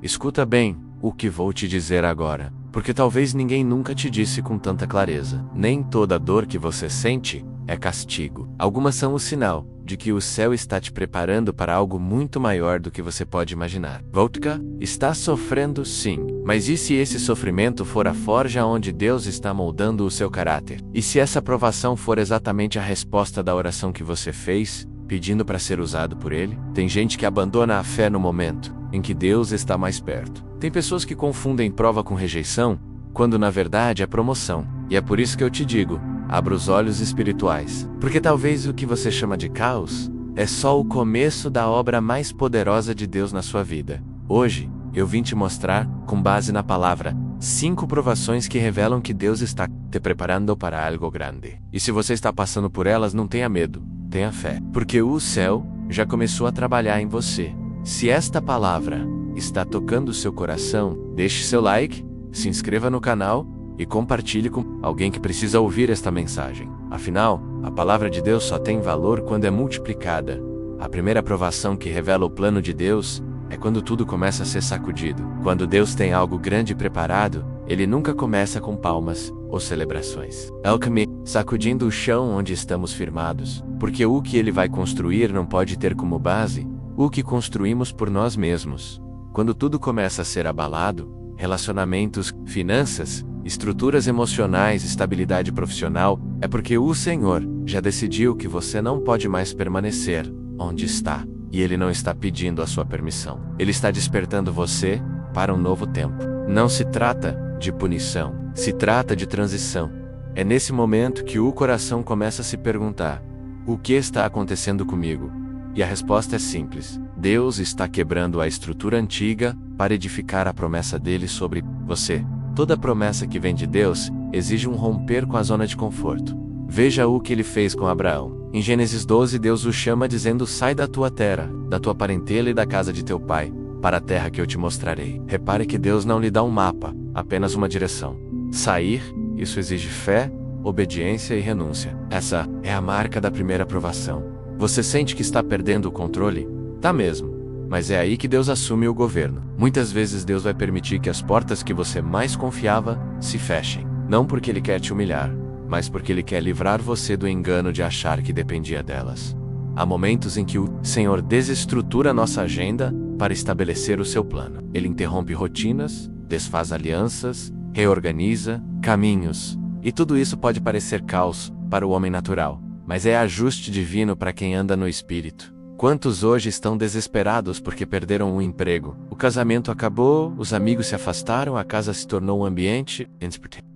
Escuta bem o que vou te dizer agora, porque talvez ninguém nunca te disse com tanta clareza. Nem toda dor que você sente é castigo. Algumas são o sinal de que o céu está te preparando para algo muito maior do que você pode imaginar. Vodka está sofrendo, sim, mas e se esse sofrimento for a forja onde Deus está moldando o seu caráter? E se essa provação for exatamente a resposta da oração que você fez, pedindo para ser usado por Ele? Tem gente que abandona a fé no momento em que Deus está mais perto. Tem pessoas que confundem prova com rejeição, quando na verdade é promoção. E é por isso que eu te digo, abra os olhos espirituais. Porque talvez o que você chama de caos é só o começo da obra mais poderosa de Deus na sua vida. Hoje, eu vim te mostrar, com base na palavra, 5 provações que revelam que Deus está te preparando para algo grande. E se você está passando por elas, não tenha medo, tenha fé. Porque o céu já começou a trabalhar em você. Se esta palavra está tocando o seu coração, deixe seu like, se inscreva no canal e compartilhe com alguém que precisa ouvir esta mensagem. Afinal, a palavra de Deus só tem valor quando é multiplicada. A primeira provação que revela o plano de Deus é quando tudo começa a ser sacudido. Quando Deus tem algo grande preparado, Ele nunca começa com palmas ou celebrações. Alchemy, sacudindo o chão onde estamos firmados, porque o que Ele vai construir não pode ter como base o que construímos por nós mesmos. Quando tudo começa a ser abalado, relacionamentos, finanças, estruturas emocionais, estabilidade profissional, é porque o Senhor já decidiu que você não pode mais permanecer onde está. E Ele não está pedindo a sua permissão. Ele está despertando você para um novo tempo. Não se trata de punição, se trata de transição. É nesse momento que o coração começa a se perguntar: o que está acontecendo comigo? E a resposta é simples: Deus está quebrando a estrutura antiga para edificar a promessa dele sobre você. Toda promessa que vem de Deus exige um romper com a zona de conforto. Veja o que Ele fez com Abraão. Em Gênesis 12, Deus o chama dizendo: sai da tua terra, da tua parentela e da casa de teu pai, para a terra que eu te mostrarei. Repare que Deus não lhe dá um mapa, apenas uma direção. Sair, isso exige fé, obediência e renúncia. Essa é a marca da primeira provação. Você sente que está perdendo o controle? Tá mesmo. Mas é aí que Deus assume o governo. Muitas vezes Deus vai permitir que as portas que você mais confiava se fechem. Não porque Ele quer te humilhar, mas porque Ele quer livrar você do engano de achar que dependia delas. Há momentos em que o Senhor desestrutura nossa agenda para estabelecer o seu plano. Ele interrompe rotinas, desfaz alianças, reorganiza caminhos. E tudo isso pode parecer caos para o homem natural, mas é ajuste divino para quem anda no Espírito. Quantos hoje estão desesperados porque perderam o emprego? O casamento acabou, os amigos se afastaram, a casa se tornou um ambiente,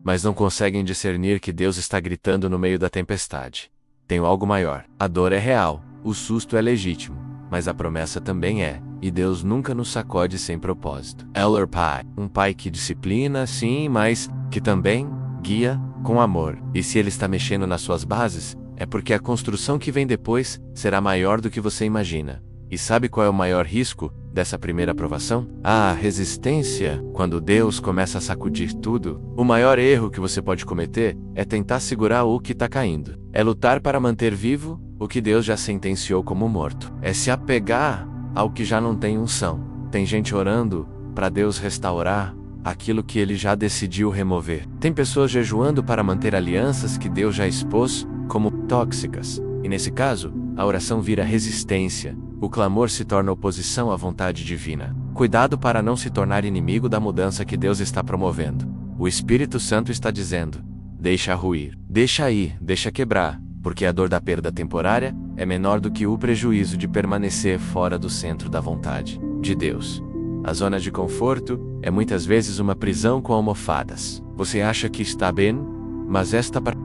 mas não conseguem discernir que Deus está gritando no meio da tempestade. Tenho algo maior. A dor é real, o susto é legítimo, mas a promessa também é, e Deus nunca nos sacode sem propósito. Elder Pai, um pai que disciplina, sim, mas que também guia com amor. E se Ele está mexendo nas suas bases, é porque a construção que vem depois será maior do que você imagina. E sabe qual é o maior risco dessa primeira provação? A resistência. Quando Deus começa a sacudir tudo, o maior erro que você pode cometer é tentar segurar o que está caindo. É lutar para manter vivo o que Deus já sentenciou como morto. É se apegar ao que já não tem unção. Tem gente orando para Deus restaurar aquilo que Ele já decidiu remover. Tem pessoas jejuando para manter alianças que Deus já expôs como tóxicas. E nesse caso, a oração vira resistência. O clamor se torna oposição à vontade divina. Cuidado para não se tornar inimigo da mudança que Deus está promovendo. O Espírito Santo está dizendo: deixa ruir, deixa ir, deixa quebrar, porque a dor da perda temporária é menor do que o prejuízo de permanecer fora do centro da vontade de Deus. A zona de conforto é muitas vezes uma prisão com almofadas. Você acha que está bem, mas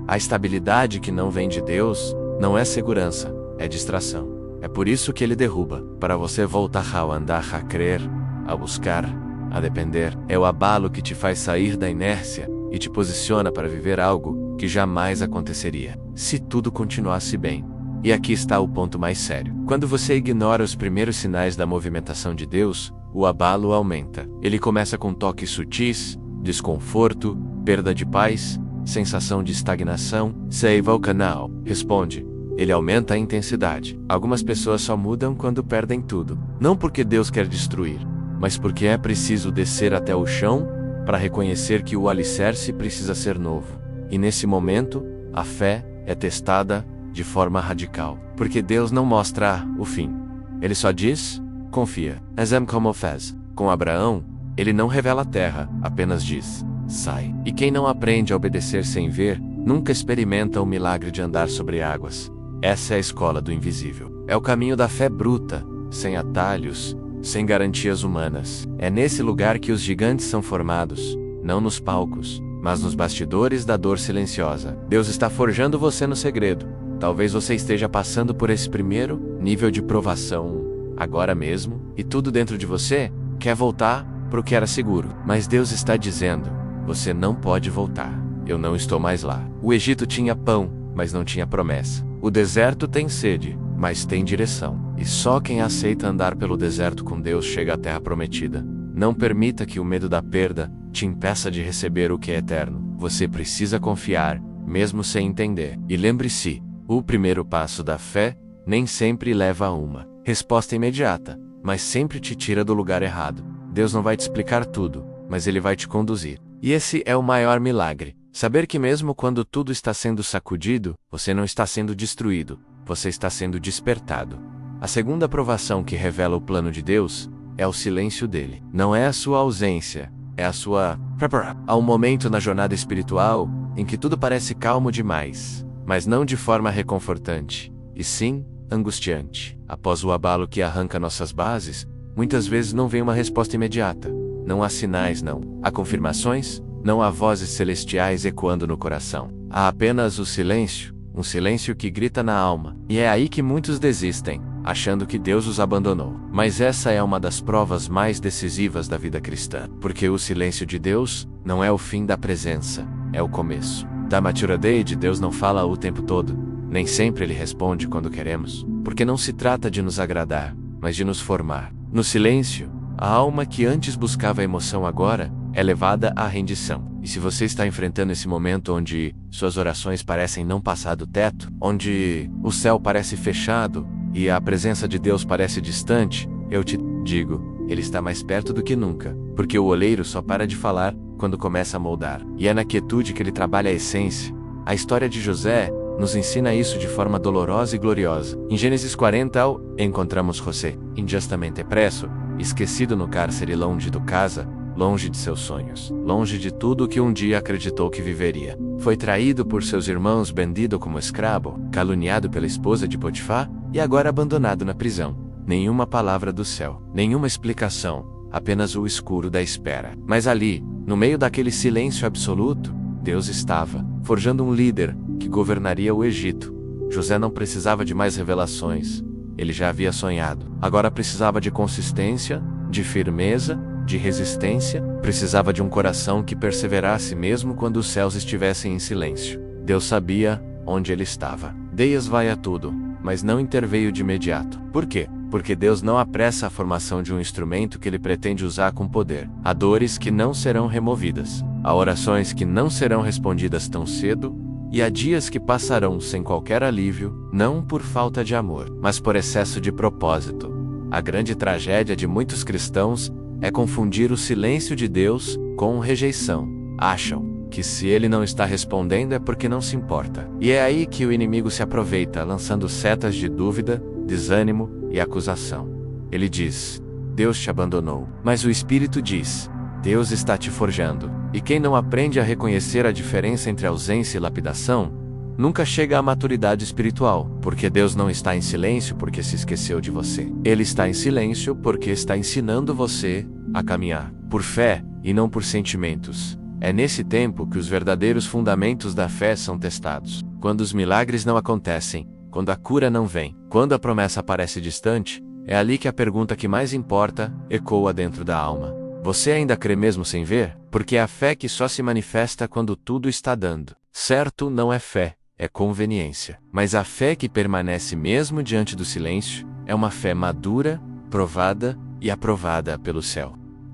a estabilidade que não vem de Deus não é segurança, é distração. É por isso que Ele derruba, para você voltar a andar, a crer, a buscar, a depender. É o abalo que te faz sair da inércia e te posiciona para viver algo que jamais aconteceria se tudo continuasse bem. E aqui está o ponto mais sério. Quando você ignora os primeiros sinais da movimentação de Deus, o abalo aumenta. Ele começa com toques sutis, desconforto, perda de paz, sensação de estagnação. Save o canal. Responde. Ele aumenta a intensidade. Algumas pessoas só mudam quando perdem tudo. Não porque Deus quer destruir, mas porque é preciso descer até o chão para reconhecer que o alicerce precisa ser novo. E nesse momento, a fé é testada de forma radical, porque Deus não mostra o fim. Ele só diz, confia. Assim como fez com Abraão, ele não revela a terra, apenas diz, sai. E quem não aprende a obedecer sem ver, nunca experimenta o milagre de andar sobre águas. Essa é a escola do invisível. É o caminho da fé bruta, sem atalhos, sem garantias humanas. É nesse lugar que os gigantes são formados, não nos palcos, mas nos bastidores da dor silenciosa. Deus está forjando você no segredo. Talvez você esteja passando por esse primeiro nível de provação agora mesmo, e tudo dentro de você quer voltar para o que era seguro. Mas Deus está dizendo, você não pode voltar. Eu não estou mais lá. O Egito tinha pão, mas não tinha promessa. O deserto tem sede, mas tem direção. E só quem aceita andar pelo deserto com Deus chega à terra prometida. Não permita que o medo da perda te impeça de receber o que é eterno. Você precisa confiar, mesmo sem entender. E lembre-se, o primeiro passo da fé nem sempre leva a uma resposta imediata, mas sempre te tira do lugar errado. Deus não vai te explicar tudo, mas Ele vai te conduzir. E esse é o maior milagre. Saber que mesmo quando tudo está sendo sacudido, você não está sendo destruído, você está sendo despertado. A segunda provação que revela o plano de Deus é o silêncio dele. Não é a sua ausência, é a sua preparação. Há um momento na jornada espiritual em que tudo parece calmo demais, mas não de forma reconfortante, e sim angustiante. Após o abalo que arranca nossas bases, muitas vezes não vem uma resposta imediata. Não há sinais, não há confirmações, não há vozes celestiais ecoando no coração. Há apenas o silêncio, um silêncio que grita na alma. E é aí que muitos desistem, achando que Deus os abandonou. Mas essa é uma das provas mais decisivas da vida cristã. Porque o silêncio de Deus não é o fim da presença, é o começo. Da maturidade, Deus não fala o tempo todo. Nem sempre Ele responde quando queremos. Porque não se trata de nos agradar, mas de nos formar. No silêncio, a alma que antes buscava a emoção agora é levada à rendição. E se você está enfrentando esse momento onde suas orações parecem não passar do teto, onde o céu parece fechado e a presença de Deus parece distante, eu te digo, Ele está mais perto do que nunca, porque o oleiro só para de falar quando começa a moldar. E é na quietude que Ele trabalha a essência. A história de José nos ensina isso de forma dolorosa e gloriosa. Em Gênesis 40, encontramos José, injustamente preso, esquecido no cárcere longe do casa, longe de seus sonhos, longe de tudo o que um dia acreditou que viveria. Foi traído por seus irmãos, vendido como escravo, caluniado pela esposa de Potifar e agora abandonado na prisão. Nenhuma palavra do céu, nenhuma explicação, apenas o escuro da espera. Mas ali, no meio daquele silêncio absoluto, Deus estava forjando um líder que governaria o Egito. José não precisava de mais revelações. Ele já havia sonhado. Agora precisava de consistência, de firmeza, de resistência. Precisava de um coração que perseverasse mesmo quando os céus estivessem em silêncio. Deus sabia onde ele estava. Deus vai a tudo, mas não interveio de imediato. Por quê? Porque Deus não apressa a formação de um instrumento que Ele pretende usar com poder. Há dores que não serão removidas. Há orações que não serão respondidas tão cedo. E há dias que passarão sem qualquer alívio, não por falta de amor, mas por excesso de propósito. A grande tragédia de muitos cristãos é confundir o silêncio de Deus com rejeição. Acham que se Ele não está respondendo é porque não se importa. E é aí que o inimigo se aproveita, lançando setas de dúvida, desânimo e acusação. Ele diz, Deus te abandonou. Mas o Espírito diz, Deus está te forjando. E quem não aprende a reconhecer a diferença entre ausência e lapidação, nunca chega à maturidade espiritual, porque Deus não está em silêncio porque se esqueceu de você. Ele está em silêncio porque está ensinando você a caminhar por fé e não por sentimentos. É nesse tempo que os verdadeiros fundamentos da fé são testados. Quando os milagres não acontecem, quando a cura não vem, quando a promessa parece distante, é ali que a pergunta que mais importa ecoa dentro da alma. Você ainda crê mesmo sem ver? Porque é a fé que só se manifesta quando tudo está dando certo. Não é fé, é conveniência. Mas a fé que permanece mesmo diante do silêncio é uma fé madura, provada e aprovada pelo céu.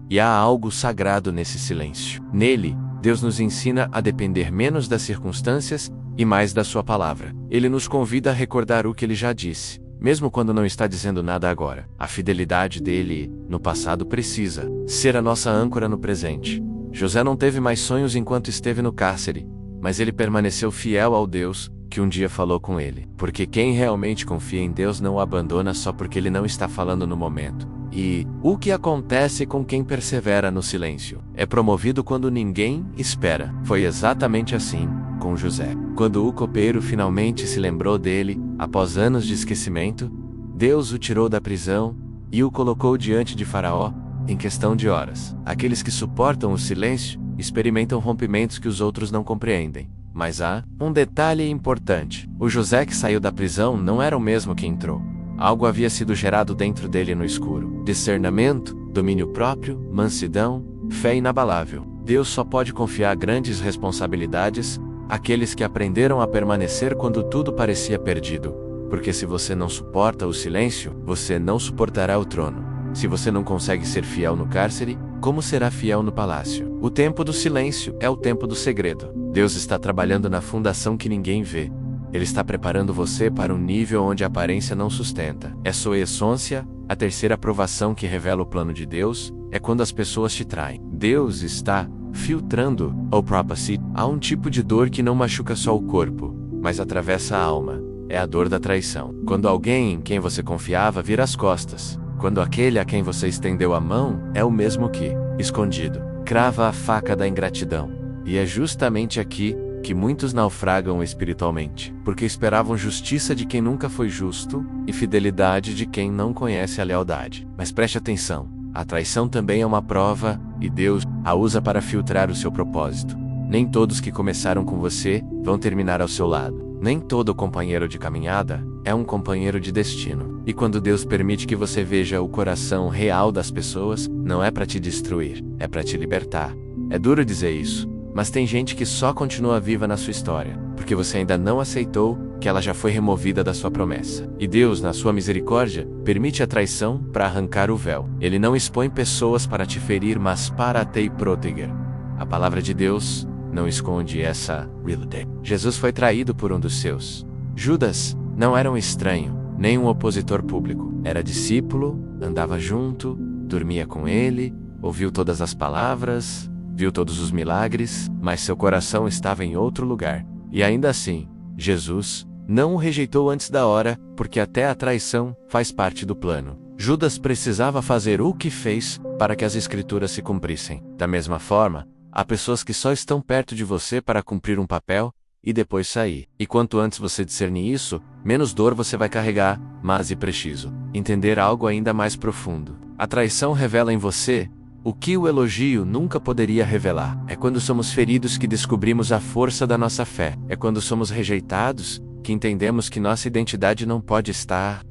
E há algo sagrado nesse silêncio. Nele, Deus nos ensina a depender menos das circunstâncias e mais da sua palavra. Ele nos convida a recordar o que Ele já disse. mesmo quando não está dizendo nada agora. A fidelidade dele no passado precisa ser a nossa âncora no presente. José não teve mais sonhos enquanto esteve no cárcere, mas ele permaneceu fiel ao Deus que um dia falou com ele. Porque quem realmente confia em Deus não o abandona só porque ele não está falando no momento. E o que acontece com quem persevera no silêncio? É promovido quando ninguém espera. Foi exatamente assim com José. Quando o copeiro finalmente se lembrou dele, após anos de esquecimento, Deus o tirou da prisão e o colocou diante de Faraó em questão de horas. Aqueles que suportam o silêncio experimentam rompimentos que os outros não compreendem. Mas há um detalhe importante. O José que saiu da prisão não era o mesmo que entrou. Algo havia sido gerado dentro dele no escuro. Discernimento, domínio próprio, mansidão, fé inabalável. Deus só pode confiar grandes responsabilidades àqueles que aprenderam a permanecer quando tudo parecia perdido. Porque se você não suporta o silêncio, você não suportará o trono. Se você não consegue ser fiel no cárcere, como será fiel no palácio? O tempo do silêncio é o tempo do segredo. Deus está trabalhando na fundação que ninguém vê. Ele está preparando você para um nível onde a aparência não sustenta. É sua essência, a terceira provação que revela o plano de Deus, é quando as pessoas te traem. Deus está filtrando o propósito. Há um tipo de dor que não machuca só o corpo, mas atravessa a alma. É a dor da traição. Quando alguém em quem você confiava vira as costas. Quando aquele a quem você estendeu a mão é o mesmo que, escondido, crava a faca da ingratidão. E é justamente aqui que muitos naufragam espiritualmente, porque esperavam justiça de quem nunca foi justo e fidelidade de quem não conhece a lealdade. Mas preste atenção, a traição também é uma prova e Deus a usa para filtrar o seu propósito. Nem todos que começaram com você vão terminar ao seu lado. Nem todo companheiro de caminhada é um companheiro de destino. E quando Deus permite que você veja o coração real das pessoas, não é para te destruir, é para te libertar. É duro dizer isso, mas tem gente que só continua viva na sua história, porque você ainda não aceitou que ela já foi removida da sua promessa. E Deus, na sua misericórdia, permite a traição para arrancar o véu. Ele não expõe pessoas para te ferir, mas para te proteger. A palavra de Deus não esconde essa realidade. Jesus foi traído por um dos seus. Judas não era um estranho, nem um opositor público. Era discípulo, andava junto, dormia com ele, ouviu todas as palavras, viu todos os milagres, mas seu coração estava em outro lugar. E ainda assim, Jesus não o rejeitou antes da hora, porque até a traição faz parte do plano. Judas precisava fazer o que fez para que as escrituras se cumprissem. Da mesma forma, há pessoas que só estão perto de você para cumprir um papel e depois sair. E quanto antes você discernir isso, menos dor você vai carregar, mas é preciso entender algo ainda mais profundo. A traição revela em você o que o elogio nunca poderia revelar. É quando somos feridos que descobrimos a força da nossa fé. É quando somos rejeitados que entendemos que nossa identidade não pode estar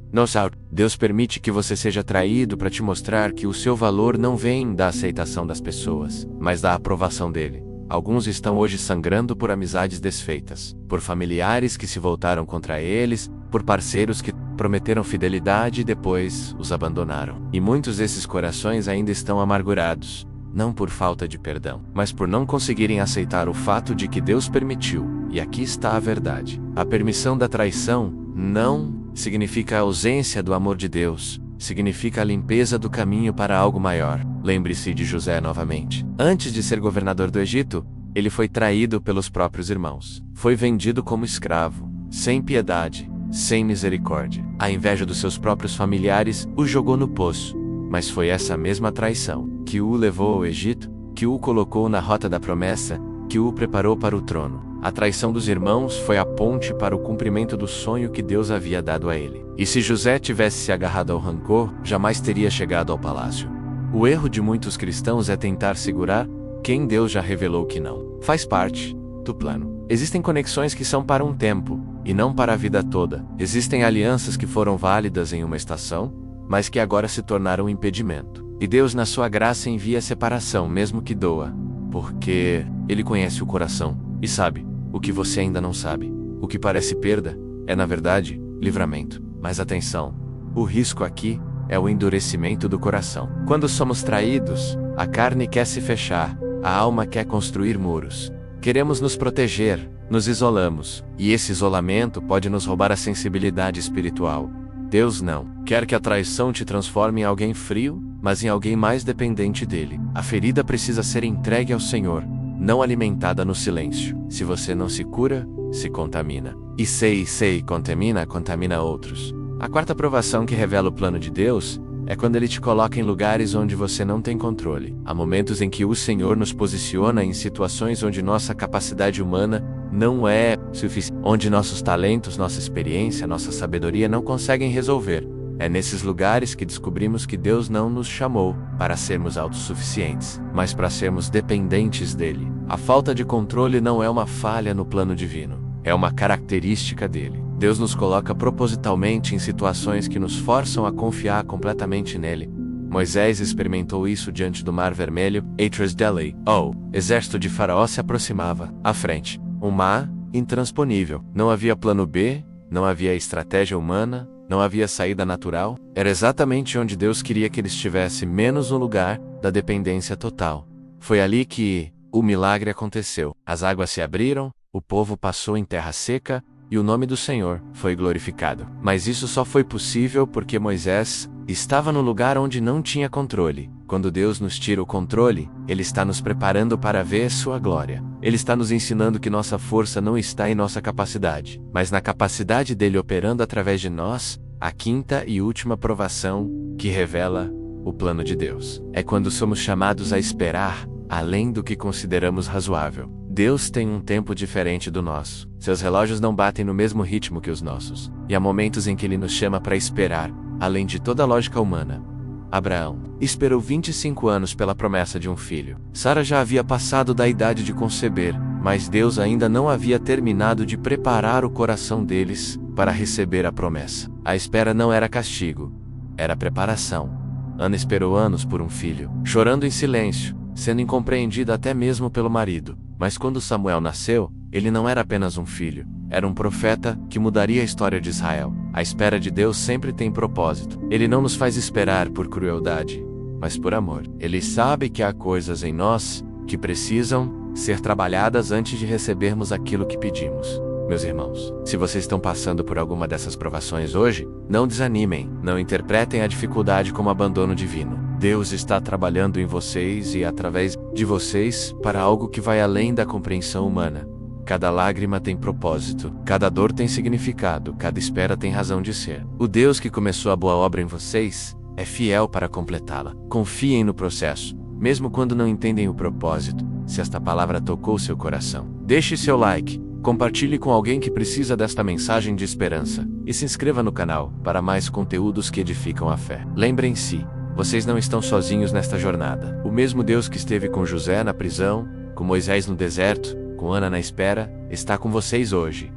Deus permite que você seja traído para te mostrar que o seu valor não vem da aceitação das pessoas, mas da aprovação dele. Alguns estão hoje sangrando por amizades desfeitas, por familiares que se voltaram contra eles, por parceiros que prometeram fidelidade e depois os abandonaram. E muitos desses corações ainda estão amargurados, não por falta de perdão, mas por não conseguirem aceitar o fato de que Deus permitiu. E aqui está a verdade. A permissão da traição não significa a ausência do amor de Deus, significa a limpeza do caminho para algo maior. Lembre-se de José novamente. Antes de ser governador do Egito, ele foi traído pelos próprios irmãos. Foi vendido como escravo, sem piedade, sem misericórdia. A inveja dos seus próprios familiares o jogou no poço. Mas foi essa mesma traição que o levou ao Egito, que o colocou na rota da promessa, que o preparou para o trono. A traição dos irmãos foi a ponte para o cumprimento do sonho que Deus havia dado a ele. E se José tivesse se agarrado ao rancor, jamais teria chegado ao palácio. O erro de muitos cristãos é tentar segurar quem Deus já revelou que não. Faz parte do plano. Existem conexões que são para um tempo, e não para a vida toda. Existem alianças que foram válidas em uma estação, mas que agora se tornaram um impedimento. E Deus, na sua graça, envia a separação, mesmo que doa, porque Ele conhece o coração e sabe o que você ainda não sabe. O que parece perda é, na verdade, livramento. Mas atenção, o risco aqui é o endurecimento do coração. Quando somos traídos, a carne quer se fechar, a alma quer construir muros. Queremos nos proteger, nos isolamos, e esse isolamento pode nos roubar a sensibilidade espiritual. Deus não quer que a traição te transforme em alguém frio, mas em alguém mais dependente dele. A ferida precisa ser entregue ao Senhor, não alimentada no silêncio. Se você não se cura, se contamina. E se contamina outros. A quarta provação que revela o plano de Deus é quando Ele te coloca em lugares onde você não tem controle. Há momentos em que o Senhor nos posiciona em situações onde nossa capacidade humana não é suficiente, onde nossos talentos, nossa experiência, nossa sabedoria não conseguem resolver. É nesses lugares que descobrimos que Deus não nos chamou para sermos autossuficientes, mas para sermos dependentes dele. A falta de controle não é uma falha no plano divino, é uma característica dele. Deus nos coloca propositalmente em situações que nos forçam a confiar completamente nele. Moisés experimentou isso diante do Mar Vermelho. Exército de Faraó se aproximava. À frente, um mar intransponível. Não havia plano B, não havia estratégia humana, não havia saída natural. Era exatamente onde Deus queria que ele estivesse, menos no lugar da dependência total. Foi ali que o milagre aconteceu. As águas se abriram, o povo passou em terra seca, e o nome do Senhor foi glorificado. Mas isso só foi possível porque Moisés estava no lugar onde não tinha controle. Quando Deus nos tira o controle, Ele está nos preparando para ver sua glória. Ele está nos ensinando que nossa força não está em nossa capacidade, mas na capacidade dele operando através de nós. A quinta e última provação que revela o plano de Deus é quando somos chamados a esperar além do que consideramos razoável. Deus tem um tempo diferente do nosso. Seus relógios não batem no mesmo ritmo que os nossos. E há momentos em que Ele nos chama para esperar, além de toda a lógica humana. Abraão esperou 25 anos pela promessa de um filho. Sara já havia passado da idade de conceber, mas Deus ainda não havia terminado de preparar o coração deles para receber a promessa. A espera não era castigo, era preparação. Ana esperou anos por um filho, chorando em silêncio, sendo incompreendida até mesmo pelo marido. Mas quando Samuel nasceu, ele não era apenas um filho, era um profeta que mudaria a história de Israel. A espera de Deus sempre tem propósito. Ele não nos faz esperar por crueldade, mas por amor. Ele sabe que há coisas em nós que precisam ser trabalhadas antes de recebermos aquilo que pedimos. Meus irmãos, se vocês estão passando por alguma dessas provações hoje, não desanimem, não interpretem a dificuldade como abandono divino. Deus está trabalhando em vocês e através de vocês para algo que vai além da compreensão humana. Cada lágrima tem propósito, cada dor tem significado, cada espera tem razão de ser. O Deus que começou a boa obra em vocês é fiel para completá-la. Confiem no processo, mesmo quando não entendem o propósito, se esta palavra tocou seu coração. Deixe seu like, compartilhe com alguém que precisa desta mensagem de esperança e se inscreva no canal para mais conteúdos que edificam a fé. Lembrem-se, vocês não estão sozinhos nesta jornada. O mesmo Deus que esteve com José na prisão, com Moisés no deserto, com Ana na espera, está com vocês hoje.